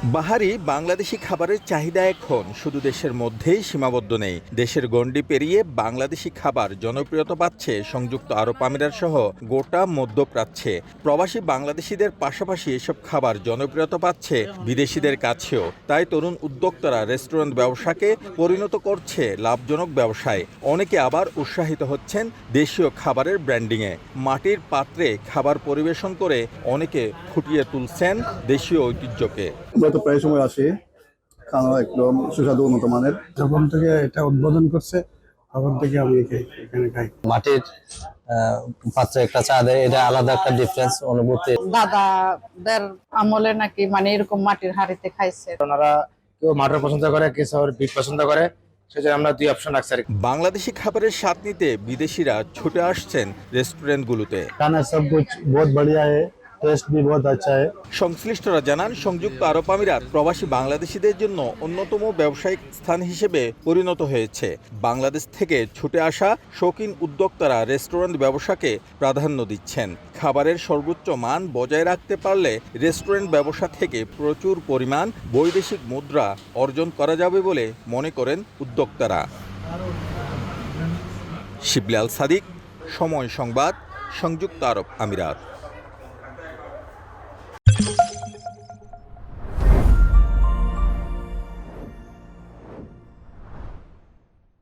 বাহারি বাংলাদেশি খাবারের চাহিদা এখন শুধু দেশের মধ্যেই সীমাবদ্ধ নেই। দেশের গণ্ডি পেরিয়ে বাংলাদেশি খাবার জনপ্রিয়তা পাচ্ছে সংযুক্ত আরব আমিরাত সহ গোটা মধ্যপ্রাচ্যে। প্রবাসী বাংলাদেশিদের পাশাপাশি এসব খাবার জনপ্রিয়তা পাচ্ছে বিদেশিদের কাছেও। তাই তরুণ উদ্যোক্তারা রেস্টুরেন্ট ব্যবসাকে পরিণত করছে লাভজনক ব্যবসায়। অনেকে আবার উৎসাহিত হচ্ছেন দেশীয় খাবারের ব্র্যান্ডিংয়ে। মাটির পাত্রে খাবার পরিবেশন করে অনেকে ফুটিয়ে তুলছেন দেশীয় ঐতিহ্যকে। আমরা তো প্রায় সময় আসি, খানা একদম সুস্বাদু উন্নত মানের। যখন থেকে এটা উদ্বোধন করছে তখন থেকে আমি এখানে খাই। মাটির পাত্রে একটা চা দেয়, এটা আলাদা একটা ডিফারেন্স অনুভূতি। দাদাদের আমলে নাকি মানে এরকম মাটির হাঁড়িতে খাইছে। ওনারা কেউ মাটর পছন্দ করে, কেউ বিফ পছন্দ করে, সেজন্য আমরা দুই অপশন রাখছি। বাংলাদেশি খাবারের স্বাদ নিতে বিদেশিরা ছুটে আসছেন রেস্টুরেন্টগুলোতে। खाना सब कुछ बहुत बढ़िया है, टेस्ट भी बहुत अच्छा है। সংশ্লিষ্টরা জানান, সংযুক্ত আরব আমিরাত প্রবাসী বাংলাদেশিদের জন্য অন্যতম ব্যবসায়িক স্থান হিসেবে পরিণত হয়েছে। বাংলাদেশ থেকে ছুটে আসা শৌখিন উদ্যোক্তারা রেস্টুরেন্ট ব্যবসাকে প্রাধান্য দিচ্ছেন। খাবারের সর্বোচ্চ মান বজায় রাখতে পারলে রেস্টুরেন্ট ব্যবসা থেকে প্রচুর পরিমাণ বৈদেশিক মুদ্রা অর্জন করা যাবে বলে মনে করেন উদ্যোক্তারা। শিবলি আল সাদিক, সময় সংবাদ, সংযুক্ত আরব আমিরাত।